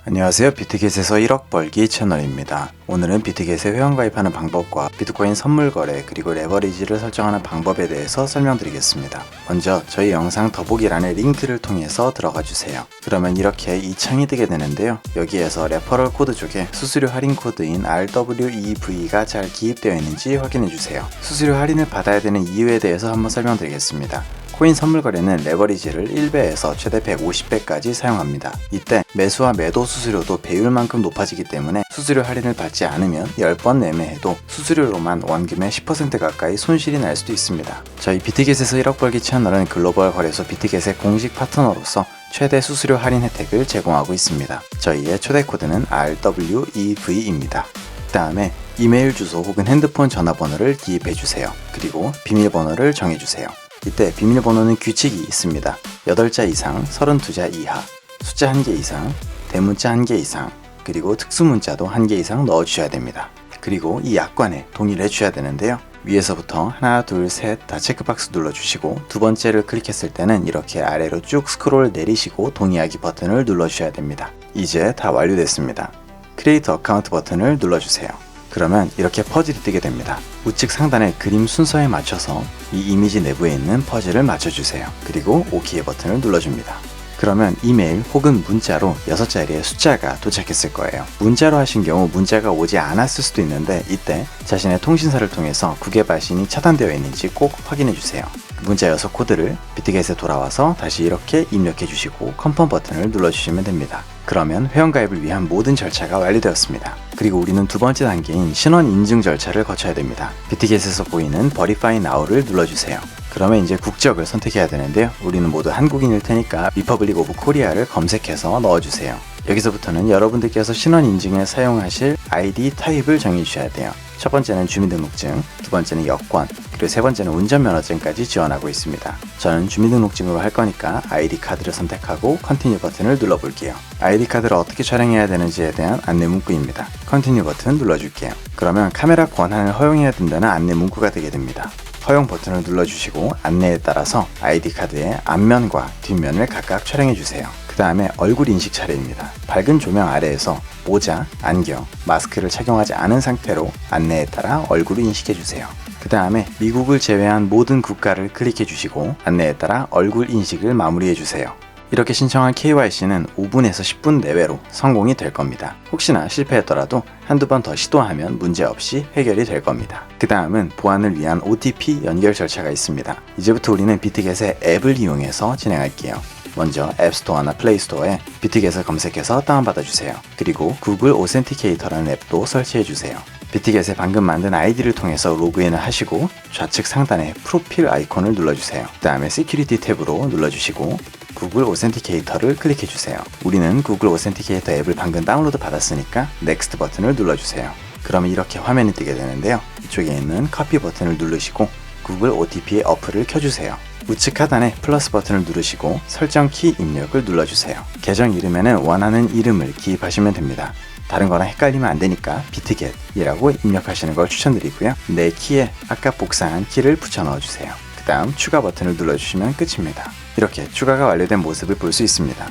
안녕하세요. 비트겟에서 1억 벌기 채널입니다. 오늘은 비트겟에 회원가입하는 방법과 비트코인 선물 거래 그리고 레버리지를 설정하는 방법에 대해서 설명드리겠습니다. 먼저 저희 영상 더보기란에 링크를 통해서 들어가 주세요. 그러면 이렇게 이 창이 뜨게 되는데요. 여기에서 레퍼럴 코드 쪽에 수수료 할인 코드인 RWEV가 잘 기입되어 있는지 확인해 주세요. 수수료 할인을 받아야 되는 이유에 대해서 한번 설명드리겠습니다. 코인 선물 거래는 레버리지를 1배에서 최대 150배까지 사용합니다. 이때 매수와 매도 수수료도 배율만큼 높아지기 때문에 수수료 할인을 받지 않으면 10번 매매해도 수수료로만 원금의 10% 가까이 손실이 날 수도 있습니다. 저희 비트겟에서 1억 벌기 채널은 글로벌 거래소 비트겟의 공식 파트너로서 최대 수수료 할인 혜택을 제공하고 있습니다. 저희의 초대 코드는 RWEV입니다. 그 다음에 이메일 주소 혹은 핸드폰 전화번호를 기입해주세요. 그리고 비밀번호를 정해주세요. 이때 비밀번호는 규칙이 있습니다. 8자 이상, 32자 이하, 숫자 1개 이상, 대문자 1개 이상, 그리고 특수문자도 1개 이상 넣어주셔야 됩니다. 그리고 이 약관에 동의를 해주셔야 되는데요. 위에서부터 하나, 둘, 셋 다 체크박스 눌러주시고 두 번째를 클릭했을 때는 이렇게 아래로 쭉 스크롤 내리시고 동의하기 버튼을 눌러주셔야 됩니다. 이제 다 완료됐습니다. 크리에이트 어카운트 버튼을 눌러주세요. 그러면 이렇게 퍼즐이 뜨게 됩니다. 우측 상단의 그림 순서에 맞춰서 이 이미지 내부에 있는 퍼즐을 맞춰주세요. 그리고 OK의 버튼을 눌러줍니다. 그러면 이메일 혹은 문자로 6자리의 숫자가 도착했을 거예요. 문자로 하신 경우 문자가 오지 않았을 수도 있는데 이때 자신의 통신사를 통해서 국외 발신이 차단되어 있는지 꼭 확인해 주세요. 문자 6코드를 비트겟에 돌아와서 다시 이렇게 입력해 주시고 컨펌 버튼을 눌러주시면 됩니다. 그러면 회원가입을 위한 모든 절차가 완료되었습니다. 그리고 우리는 두 번째 단계인 신원 인증 절차를 거쳐야 됩니다. 비트겟에서 보이는 Verify Now를 눌러주세요. 그러면 이제 국적을 선택해야 되는데요. 우리는 모두 한국인일 테니까 리퍼블릭 오브 코리아를 검색해서 넣어주세요. 여기서부터는 여러분들께서 신원 인증에 사용하실 아이디 타입을 정해주셔야 돼요. 첫 번째는 주민등록증, 두 번째는 여권, 그리고 세 번째는 운전면허증까지 지원하고 있습니다. 저는 주민등록증으로 할 거니까 아이디 카드를 선택하고 컨티뉴 버튼을 눌러볼게요. 아이디 카드를 어떻게 촬영해야 되는지에 대한 안내 문구입니다. 컨티뉴 버튼 눌러줄게요. 그러면 카메라 권한을 허용해야 된다는 안내 문구가 되게 됩니다. 허용 버튼을 눌러주시고 안내에 따라서 아이디 카드의 앞면과 뒷면을 각각 촬영해주세요. 그 다음에 얼굴 인식 차례입니다. 밝은 조명 아래에서 모자, 안경, 마스크를 착용하지 않은 상태로 안내에 따라 얼굴을 인식해주세요. 그 다음에 미국을 제외한 모든 국가를 클릭해주시고 안내에 따라 얼굴 인식을 마무리해주세요. 이렇게 신청한 KYC는 5분에서 10분 내외로 성공이 될 겁니다. 혹시나 실패했더라도 한두 번 더 시도하면 문제없이 해결이 될 겁니다. 그 다음은 보안을 위한 OTP 연결 절차가 있습니다. 이제부터 우리는 비트겟의 앱을 이용해서 진행할게요. 먼저 앱스토어나 플레이스토어에 비트겟을 검색해서 다운받아주세요. 그리고 구글 오센티케이터라는 앱도 설치해주세요. 비트겟에 방금 만든 아이디를 통해서 로그인을 하시고 좌측 상단에 프로필 아이콘을 눌러주세요. 그 다음에 시큐리티 탭으로 눌러주시고 구글 오센티케이터를 클릭해주세요. 우리는 구글 오센티케이터 앱을 방금 다운로드 받았으니까 넥스트 버튼을 눌러주세요. 그러면 이렇게 화면이 뜨게 되는데요. 이쪽에 있는 커피 버튼을 누르시고 구글 OTP의 어플을 켜주세요. 우측 하단에 플러스 버튼을 누르시고 설정 키 입력을 눌러주세요. 계정 이름에는 원하는 이름을 기입하시면 됩니다. 다른 거랑 헷갈리면 안 되니까 비트겟이라고 입력하시는 걸 추천드리고요. 내 키에 아까 복사한 키를 붙여 넣어주세요. 그 다음 추가 버튼을 눌러주시면 끝입니다. 이렇게 추가가 완료된 모습을 볼 수 있습니다.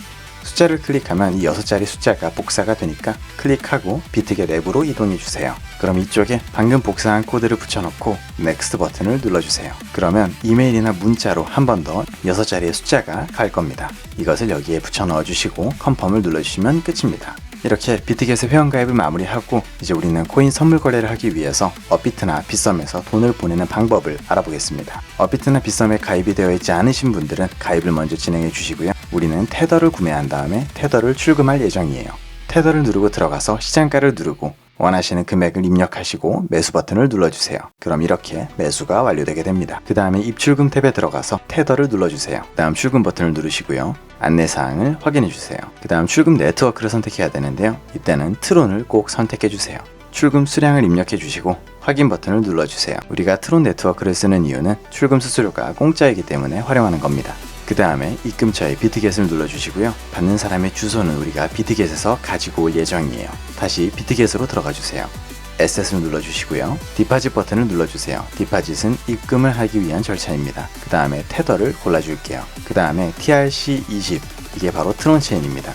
숫자를 클릭하면 이 6자리 숫자가 복사가 되니까 클릭하고 비트겟 앱으로 이동해주세요. 그럼 이쪽에 방금 복사한 코드를 붙여넣고 넥스트 버튼을 눌러주세요. 그러면 이메일이나 문자로 한 번 더 6자리의 숫자가 갈 겁니다. 이것을 여기에 붙여 넣어주시고 컨펌을 눌러주시면 끝입니다. 이렇게 비트겟의 회원가입을 마무리하고 이제 우리는 코인 선물 거래를 하기 위해서 업비트나 빗썸에서 돈을 보내는 방법을 알아보겠습니다. 업비트나 빗썸에 가입이 되어 있지 않으신 분들은 가입을 먼저 진행해 주시고요. 우리는 테더를 구매한 다음에 테더를 출금할 예정이에요. 테더를 누르고 들어가서 시장가를 누르고 원하시는 금액을 입력하시고 매수 버튼을 눌러주세요. 그럼 이렇게 매수가 완료되게 됩니다. 그 다음에 입출금 탭에 들어가서 테더를 눌러주세요. 그 다음 출금 버튼을 누르시고요. 안내사항을 확인해주세요. 그 다음 출금 네트워크를 선택해야 되는데요. 이때는 트론을 꼭 선택해주세요. 출금 수량을 입력해주시고 확인 버튼을 눌러주세요. 우리가 트론 네트워크를 쓰는 이유는 출금 수수료가 공짜이기 때문에 활용하는 겁니다. 그 다음에 입금처에 비트겟을 눌러주시고요. 받는 사람의 주소는 우리가 비트겟에서 가지고 올 예정이에요. 다시 비트겟으로 들어가 주세요. S을 눌러주시고요. 디파짓 버튼을 눌러주세요. 디파짓은 입금을 하기 위한 절차입니다. 그 다음에 테더를 골라줄게요. 그 다음에 TRC20, 이게 바로 트론 체인입니다.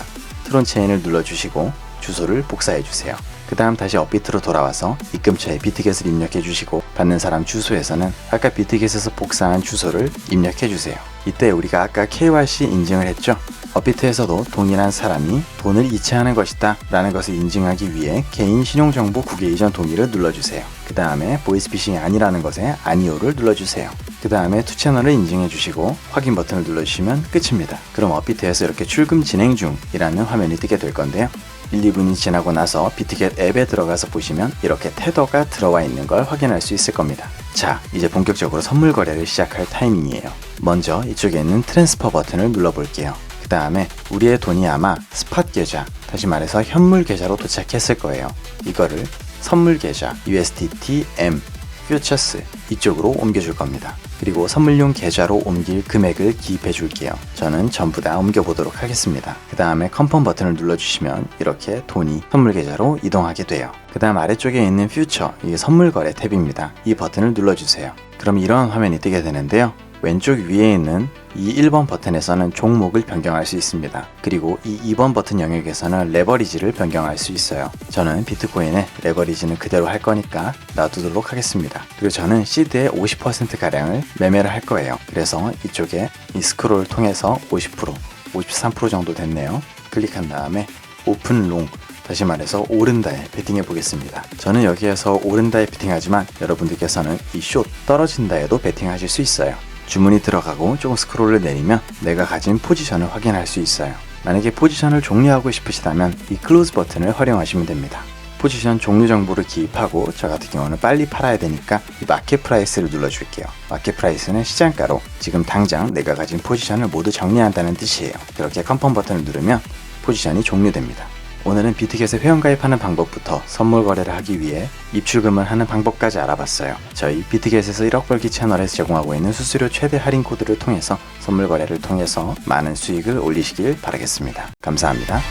컨트롤 체인을 눌러주시고 주소를 복사해주세요. 그 다음 다시 업비트로 돌아와서 입금처에 비트겟을 입력해주시고 받는 사람 주소에서는 아까 비트겟에서 복사한 주소를 입력해주세요. 이때 우리가 아까 KYC 인증을 했죠? 업비트에서도 동일한 사람이 돈을 이체하는 것이다 라는 것을 인증하기 위해 개인 신용정보 국외 이전 동의를 눌러주세요. 그 다음에 보이스피싱이 아니라는 것에 아니오를 눌러주세요. 그 다음에 투채널을 인증해 주시고 확인 버튼을 눌러주시면 끝입니다. 그럼 업비트에서 이렇게 출금 진행 중이라는 화면이 뜨게 될 건데요. 1, 2분이 지나고 나서 비트겟 앱에 들어가서 보시면 이렇게 테더가 들어와 있는 걸 확인할 수 있을 겁니다. 자, 이제 본격적으로 선물 거래를 시작할 타이밍이에요. 먼저 이쪽에 있는 트랜스퍼 버튼을 눌러볼게요. 그 다음에 우리의 돈이 아마 스팟 계좌, 다시 말해서 현물 계좌로 도착했을 거예요. 이거를 선물 계좌, USDT, M, 퓨처스 이쪽으로 옮겨줄 겁니다. 그리고 선물용 계좌로 옮길 금액을 기입해 줄게요. 저는 전부 다 옮겨보도록 하겠습니다. 그 다음에 컨펌 버튼을 눌러주시면 이렇게 돈이 선물 계좌로 이동하게 돼요. 그 다음 아래쪽에 있는 퓨처, 이게 선물 거래 탭입니다. 이 버튼을 눌러주세요. 그럼 이런 화면이 뜨게 되는데요. 왼쪽 위에 있는 이 1번 버튼에서는 종목을 변경할 수 있습니다. 그리고 이 2번 버튼 영역에서는 레버리지를 변경할 수 있어요. 저는 비트코인의 레버리지는 그대로 할 거니까 놔두도록 하겠습니다. 그리고 저는 시드의 50%가량을 매매를 할 거예요. 그래서 이쪽에 이 스크롤을 통해서 50%, 53% 정도 됐네요. 클릭한 다음에 오픈 롱, 다시 말해서 오른다에 베팅해 보겠습니다. 저는 여기에서 오른다에 베팅하지만 여러분들께서는 이 숏 떨어진다에도 베팅하실 수 있어요. 주문이 들어가고 조금 스크롤을 내리면 내가 가진 포지션을 확인할 수 있어요. 만약에 포지션을 종료하고 싶으시다면 이 클로즈 버튼을 활용하시면 됩니다. 포지션 종료 정보를 기입하고 저 같은 경우는 빨리 팔아야 되니까 이 마켓 프라이스를 눌러줄게요. 마켓 프라이스는 시장가로 지금 당장 내가 가진 포지션을 모두 정리한다는 뜻이에요. 그렇게 컨펌 버튼을 누르면 포지션이 종료됩니다. 오늘은 비트겟에 회원가입하는 방법부터 선물 거래를 하기 위해 입출금을 하는 방법까지 알아봤어요. 저희 비트겟에서 1억 벌기 채널에서 제공하고 있는 수수료 최대 할인 코드를 통해서 선물 거래를 통해서 많은 수익을 올리시길 바라겠습니다. 감사합니다.